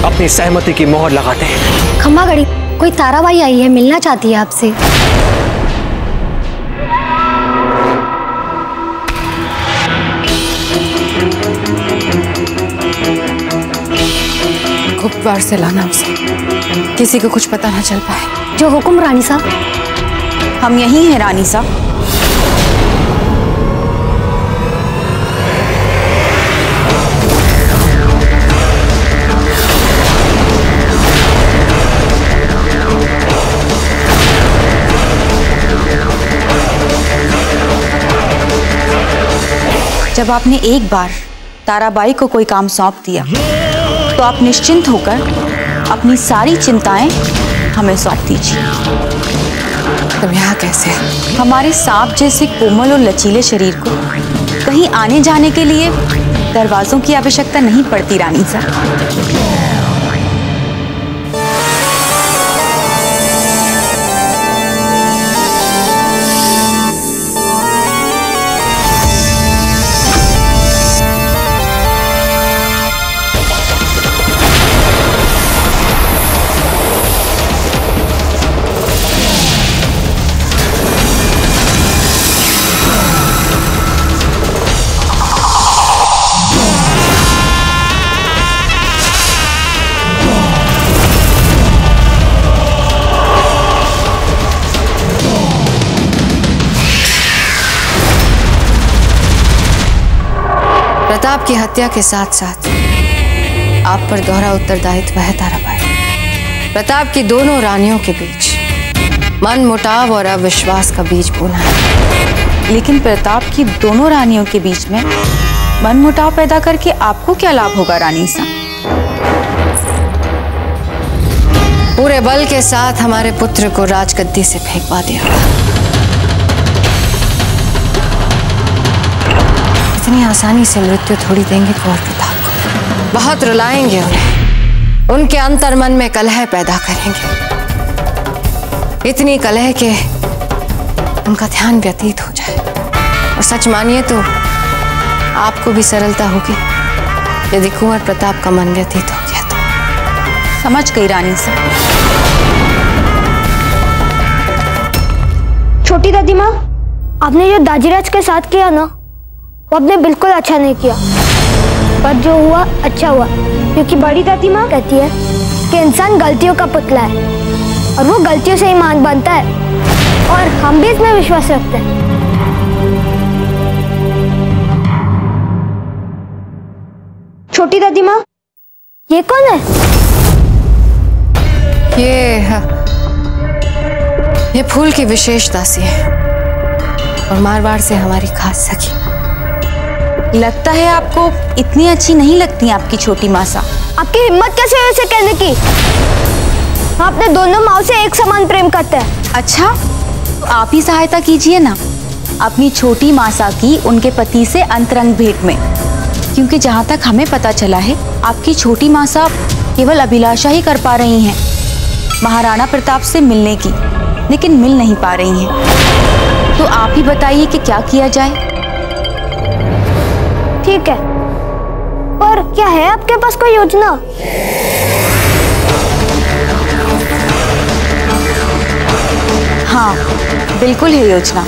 अपनी सहमति की मोहर लगाते हैं। खम्मा गड़ी, कोई ताराबाई आई है, मिलना चाहती है आपसे। गुप्त वार से लाना उसे, किसी को कुछ पता ना चल पाए। जो हुक्म रानी साहब। हम यही हैं रानी साहब। जब आपने एक बार ताराबाई को कोई काम सौंप दिया तो आप निश्चिंत होकर अपनी सारी चिंताएं हमें सौंप दीजिए। तुम यहाँ कैसे? हमारे सांप जैसे कोमल और लचीले शरीर को कहीं आने जाने के लिए दरवाजों की आवश्यकता नहीं पड़ती रानी साहब। प्रताप की हत्या के साथ साथ आप पर दोहरा उत्तरदायित्व है ताराबाई। प्रताप की दोनों रानियों के बीच मन मुटाव और अविश्वास का बीज बोना है। लेकिन प्रताप की दोनों रानियों के बीच में मन मुटाव पैदा करके आपको क्या लाभ होगा रानी साहब? पूरे बल के साथ हमारे पुत्र को राजगद्दी से फेंकवा दिया। इतनी आसानी से मृत्यु थोड़ी देंगे कुंवर प्रताप को। बहुत रुलाएंगे उन्हें, उनके अंतर मन में कलह पैदा करेंगे, इतनी कलह के उनका ध्यान व्यतीत हो जाए। और सच मानिए तो आपको भी सरलता होगी यदि कुंवर प्रताप का मन व्यतीत हो गया तो। समझ गई रानी साहब। छोटी दादी माँ, आपने जो दाजीराज के साथ किया ना, वो आपने बिल्कुल अच्छा नहीं किया, पर जो हुआ अच्छा हुआ, क्योंकि बड़ी दादी माँ कहती है कि इंसान गलतियों का पुतला है और वो गलतियों से ईमान बनता है, और हम भी इसमें विश्वास रखते हैं। छोटी दादी माँ, ये कौन है? ये फूल की विशेष दासी है और मारवाड़ से हमारी खास सखी। लगता है आपको इतनी अच्छी नहीं लगती आपकी छोटी मासा। आपकी हिम्मत कैसे हुई उसे कहने की? हम अपने दोनों माँ से एक समान प्रेम करते हैं। अच्छा, तो आप ही सहायता कीजिए ना अपनी छोटी मासा की उनके पति से अंतरंग भेंट में, क्योंकि जहाँ तक हमें पता चला है आपकी छोटी मासा केवल अभिलाषा ही कर पा रही हैं महाराणा प्रताप से मिलने की, लेकिन मिल नहीं पा रही हैं। तो आप ही बताइए कि क्या किया जाए। ठीक है, पर क्या है आपके पास कोई योजना? हाँ, बिल्कुल है योजना।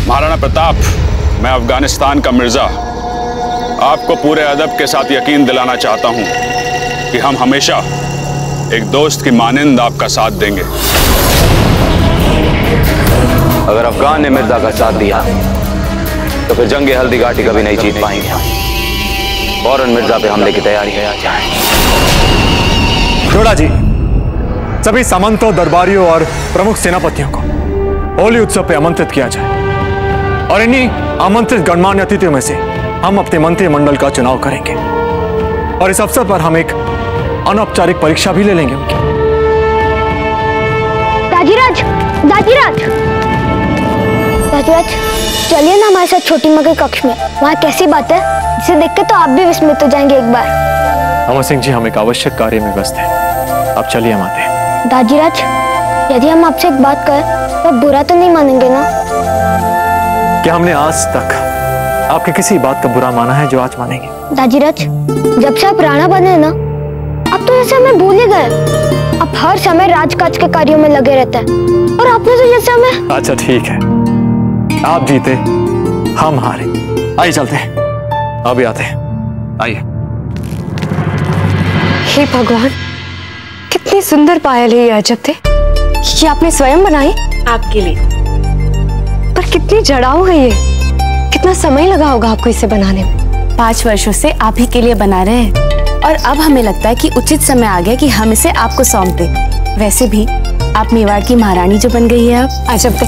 महाराणा प्रताप, मैं अफगानिस्तान का मिर्जा आपको पूरे अदब के साथ यकीन दिलाना चाहता हूं कि हम हमेशा एक दोस्त की मानिंद आपका साथ देंगे। अगर अफगान ने मिर्जा का साथ दिया तो फिर जंग हल्दी घाटी कभी नहीं जीत पाएंगे हम। फौरन मिर्जा पे हमले की तैयारी है। जोड़ा जी, सभी सामंतों, दरबारियों और प्रमुख सेनापतियों को होली उत्सव पे आमंत्रित किया जाए और इन्हीं आमंत्रित गणमान्य अतिथियों में से हम अपने मंत्रिमंडल का चुनाव करेंगे और इस अवसर पर हम एक अनौपचारिक परीक्षा भी ले लेंगे उनकी। दाजीराज, दाजीराज, दाजीराज, चलिए ना हमारे साथ छोटी माँ के कक्ष में। वहाँ कैसी बात है जिसे देख के तो आप भी विस्मित हो जाएंगे एक बार। अमर सिंह जी, हम एक आवश्यक कार्य में व्यस्त हैं। अब चलिए हम आते हैं। दाजीराज, यदि हम आपसे एक बात कहें तो बुरा तो नहीं मानेंगे ना? क्या हमने आज तक आपकी किसी बात का बुरा माना है जो आज मानेंगे? दाजीराज, जब से आप राणा बने ना, अब तो जैसे हमें भूल ही गए। आप हर समय राजकाज के कार्यों में लगे रहते हैं और आपने तो जैसे हमें। अच्छा ठीक है, आप जीते हम हारे। आइए चलते हैं, अभी आते हैं, आइए। हे भगवान, कितनी सुंदर पायल है ये। अजब थे, ये आपने स्वयं बनाई? आपके लिए। पर कितनी जड़ाऊ है ये, कितना समय लगा होगा आपको इसे बनाने में? 5 वर्षों से आप ही के लिए बना रहे हैं और अब हमें लगता है कि उचित समय आ गया कि हम इसे आपको सौंप दें। वैसे भी आप मेवाड़ की महारानी जो बन गई है अब। अजब थे,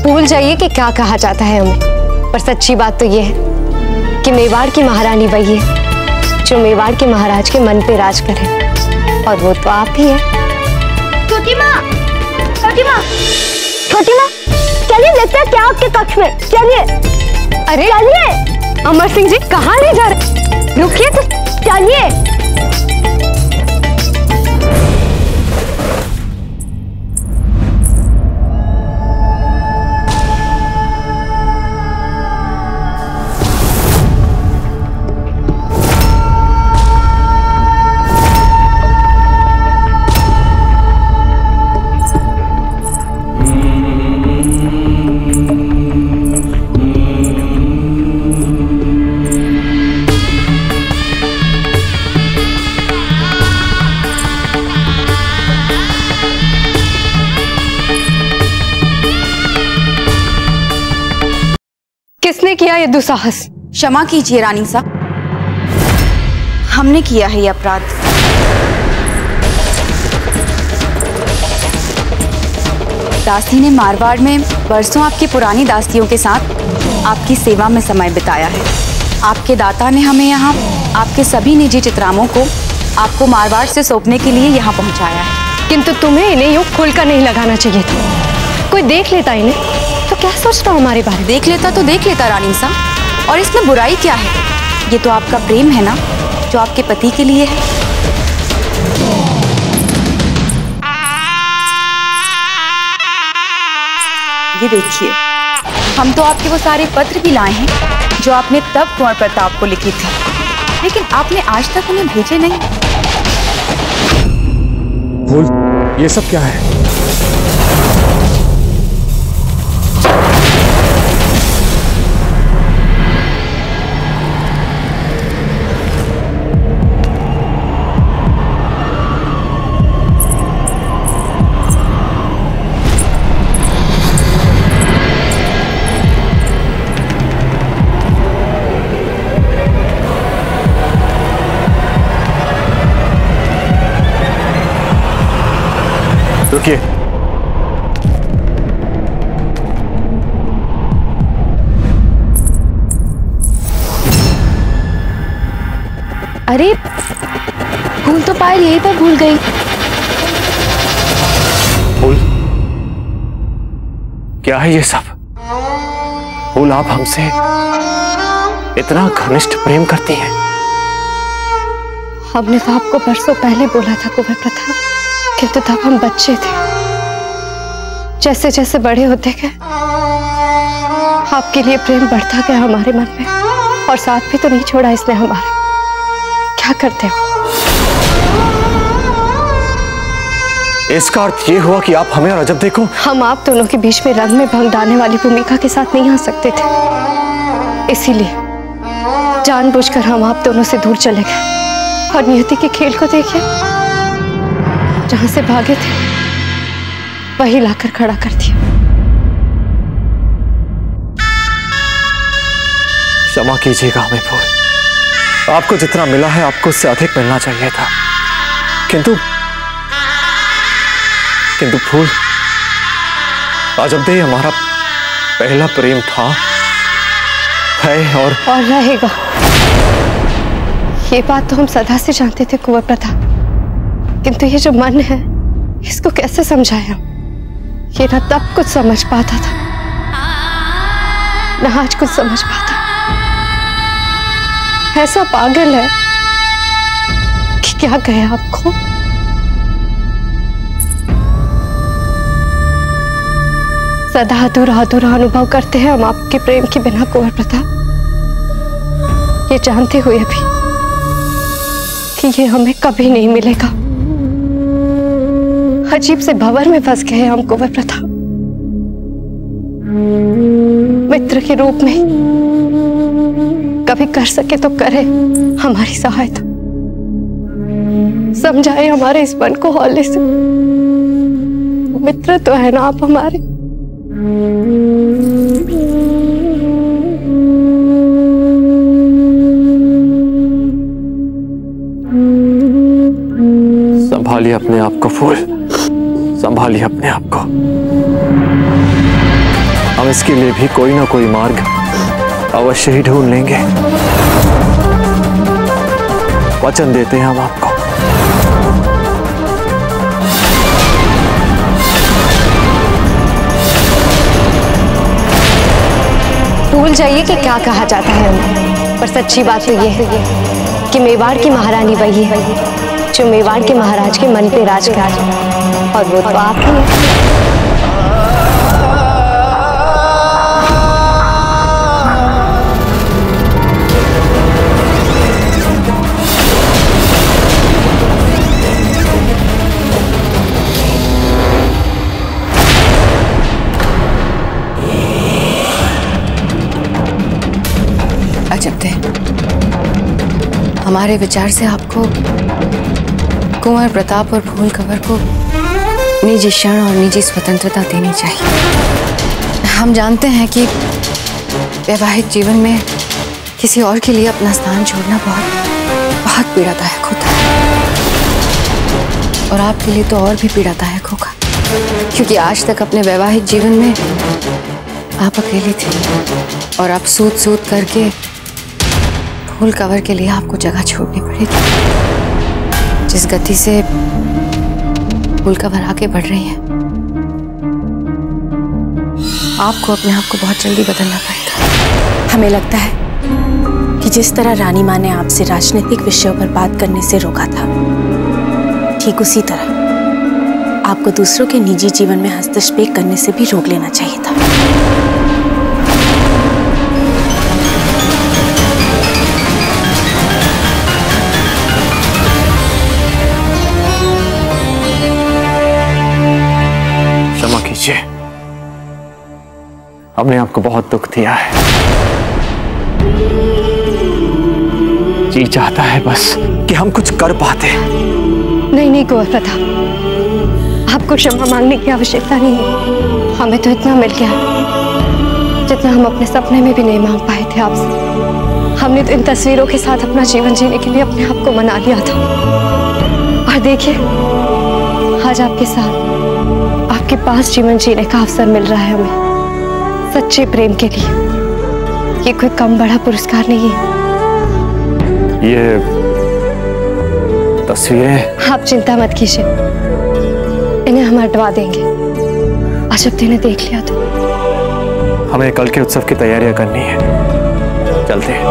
भूल जाइए कि क्या कहा जाता है हमें, पर सच्ची बात तो ये है कि मेवाड़ की महारानी वही है जो मेवाड़ के महाराज के मन पे राज करे, और वो तो आप ही है। छोटी माँ, छोटी माँ, छोटी माँ, चलिए देखते हैं क्या आपके कक्ष में। चलिए। अरे चलिए। अमर सिंह जी, कहाँ ले जा रहे? रुकिए तो। चलिए। किसने किया ये दुस्साहस? क्षमा कीजिए रानी साहब, हमने किया है ये अपराध। दासी ने मारवाड़ में बरसों आपकी पुरानी दासियों के साथ आपकी सेवा में समय बिताया है। आपके दाता ने हमें यहाँ आपके सभी निजी चित्रामों को आपको मारवाड़ से सौंपने के लिए यहाँ पहुँचाया है। किंतु तुम्हें इन्हें यूं खुलकर नहीं लगाना चाहिए था। कोई देख लेता इन्हें तो क्या सोचता हमारे बारे में? देख लेता तो देख लेता रानी साहब, और इसमें बुराई क्या है? ये तो आपका प्रेम है ना, जो आपके पति के लिए है। ये देखिए, हम तो आपके वो सारे पत्र भी लाए हैं जो आपने तब कुंवर प्रताप को लिखे थे, लेकिन आपने आज तक उन्हें भेजे नहीं। फूल, ये सब क्या है? रुकिए, अरे फूल तो पायल यहीं पर भूल गई। फूल, क्या है ये सब? फूल, आप हमसे इतना घनिष्ठ प्रेम करती हैं। हमने तो आपको बरसों पहले बोला था कुंवर प्रताप, किंतु तब हम बच्चे थे। जैसे जैसे बड़े होते गए आपके लिए प्रेम बढ़ता गया हमारे मन में, और साथ भी तो नहीं छोड़ा इसने हमारा। क्या करते हो? इसका अर्थ ये हुआ कि आप हमें और अजब देखो। हम आप दोनों के बीच में रंग में भंग डालने वाली भूमिका के साथ नहीं आ सकते थे, इसीलिए जानबूझकर हम आप दोनों से दूर चले गए और नियति के खेल को देखे, जहां से भागे थे वही लाकर खड़ा कर दिया। क्षमा कीजिएगा हमें फूल, आपको जितना मिला है आपको उससे अधिक मिलना चाहिए था, किंतु फूल, अजब हमारा पहला प्रेम था, है और रहेगा। ये बात तो हम सदा से जानते थे कुंवर प्रताप, किंतु ये जो मन है इसको कैसे समझाया? ये ना तब कुछ समझ पाता था ना आज कुछ समझ पाता। ऐसा पागल है कि क्या कहे आपको। सदा अधूरा अधूरा अनुभव करते हैं हम आपके प्रेम के बिना कुंवर प्रताप, ये जानते हुए भी कि ये हमें कभी नहीं मिलेगा। अजीब से भंवर में फंस गए हम कुंवर प्रताप। मित्र के रूप में कभी कर सके तो करे हमारी सहायता, समझाए हमारे इस मन को हौले से। मित्र तो है ना आप हमारे। संभालिए अपने आप को फूल, संभालिए अपने आप को। हम इसके लिए भी कोई ना कोई मार्ग अवश्य ही ढूंढ लेंगे, वचन देते हैं हम आपको। भूल जाइए कि क्या कहा जाता है हमें, पर सच्ची बात तो ये है कि मेवाड़ की महारानी वही है जो मेवाड़ के महाराज के मन पे राज कर, और वो तो आप ही हैं। अजब थे, हमारे विचार से आपको कुंवर प्रताप और फूल कंवर को निजी क्षण और निजी स्वतंत्रता देनी चाहिए। हम जानते हैं कि वैवाहिक जीवन में किसी और के लिए अपना स्थान छोड़ना बहुत पीड़ादायक होता है, और आपके लिए तो और भी पीड़ादायक होगा, क्योंकि आज तक अपने वैवाहिक जीवन में आप अकेली थी और आप सूत करके फूल कवर के लिए आपको जगह छोड़नी पड़ेगी। जिस गति से फूल कवर आगे बढ़ रही है, आपको अपने आप को बहुत जल्दी बदलना पड़ेगा। हमें लगता है कि जिस तरह रानी माँ ने आपसे राजनीतिक विषयों पर बात करने से रोका था, ठीक उसी तरह आपको दूसरों के निजी जीवन में हस्तक्षेप करने से भी रोक लेना चाहिए था। क्षमा कीजिए, हमने आपको बहुत दुख दिया है। जी चाहता है बस कि हम कुछ कर पाते। नहीं कुंवर प्रताप, आपको क्षमा मांगने की आवश्यकता नहीं है। हमें तो इतना मिल गया जितना हम अपने सपने में भी नहीं मांग पाए थे आपसे। हमने तो इन तस्वीरों के साथ अपना जीवन जीने के लिए अपने आप को मना लिया था, और देखिए आज आपके साथ आपके पास जीवन जीने का अवसर मिल रहा है हमें, सच्चे प्रेम के लिए। ये कोई कम बड़ा पुरस्कार नहीं है। ये तस्वीरें आप चिंता मत कीजिए, इन्हें हम हटवा देंगे, और जब इन्हें देख लिया तो हमें कल के उत्सव की तैयारियां करनी है। चलते हैं।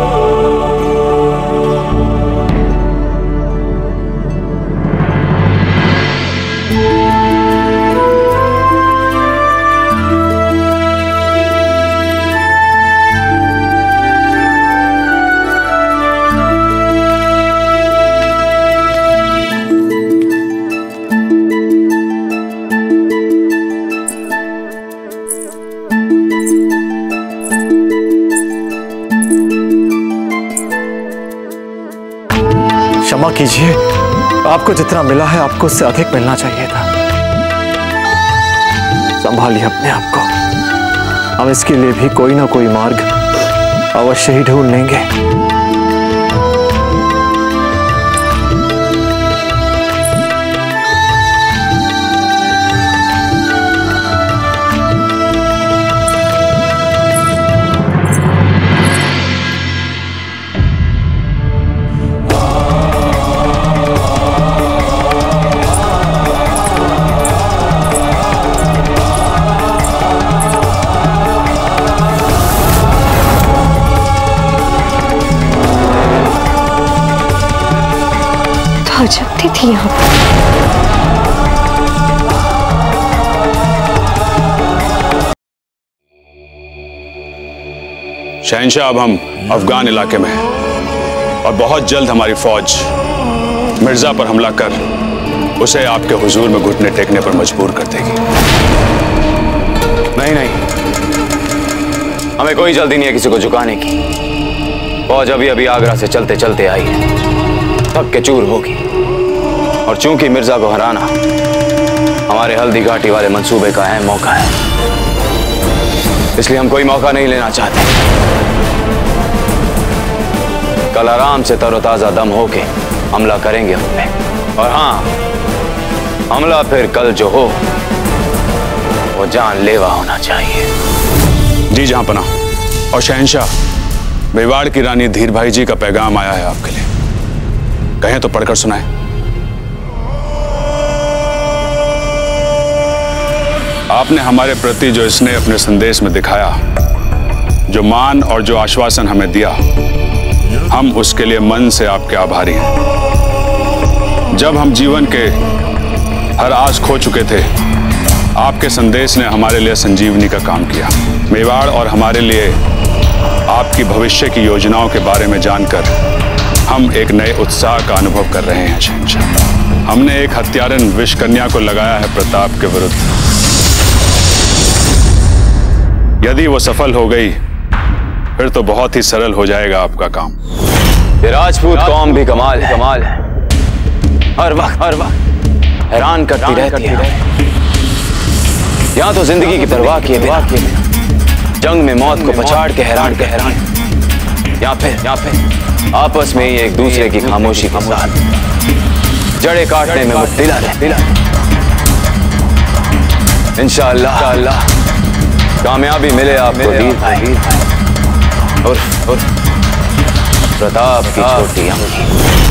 क्षमा कीजिए, आपको जितना मिला है आपको उससे अधिक मिलना चाहिए था। संभालिए अपने आप को, हम इसके लिए भी कोई ना कोई मार्ग अवश्य ही ढूंढ लेंगे। जगती थी यहाँ पर। शहंशाह, अब हम अफगान इलाके में हैं और बहुत जल्द हमारी फौज मिर्जा पर हमला कर उसे आपके हुजूर में घुटने टेकने पर मजबूर कर देगी। नहीं, हमें कोई जल्दी नहीं है किसी को झुकाने की। फौज अभी अभी आगरा से चलते चलते आई है, थक के चूर होगी। और चूंकि मिर्जा को हराना हमारे हल्दी घाटी वाले मंसूबे का अहम मौका है, इसलिए हम कोई मौका नहीं लेना चाहते। कल आराम से तरोताजा दम होके हमला करेंगे हम पे। और हाँ, हमला फिर कल जो हो वो जानलेवा होना चाहिए। जी जहांपनाह। और शहंशाह, मेवाड़ की रानी धीर भाई जी का पैगाम आया है आपके लिए, कहें तो पढ़कर सुनाएं। आपने हमारे प्रति जो स्नेह अपने संदेश में दिखाया, जो मान और जो आश्वासन हमें दिया, हम उसके लिए मन से आपके आभारी हैं। जब हम जीवन के हर आस खो चुके थे, आपके संदेश ने हमारे लिए संजीवनी का काम किया। मेवाड़ और हमारे लिए आपकी भविष्य की योजनाओं के बारे में जानकर हम एक नए उत्साह का अनुभव कर रहे हैं शहंशाह। हमने एक हत्यारन विषकन्या को लगाया है प्रताप के विरुद्ध। यदि वो सफल हो गई फिर तो बहुत ही सरल हो जाएगा आपका काम। ये राजपूत कौम भी कमाल है, कमाल है। हर वक्त हैरान करती रहती है। यहाँ तो जिंदगी की परवाह किए बिना जंग में मौत को पछाड़ के हैरान या फिर आपस में ही एक दूसरे की खामोशी के साथ जड़े काटने में मुब्तला रहे। इंशाअल्लाह कामयाबी मिले आपको दीन भाई और प्रताप की छोटी अंगली।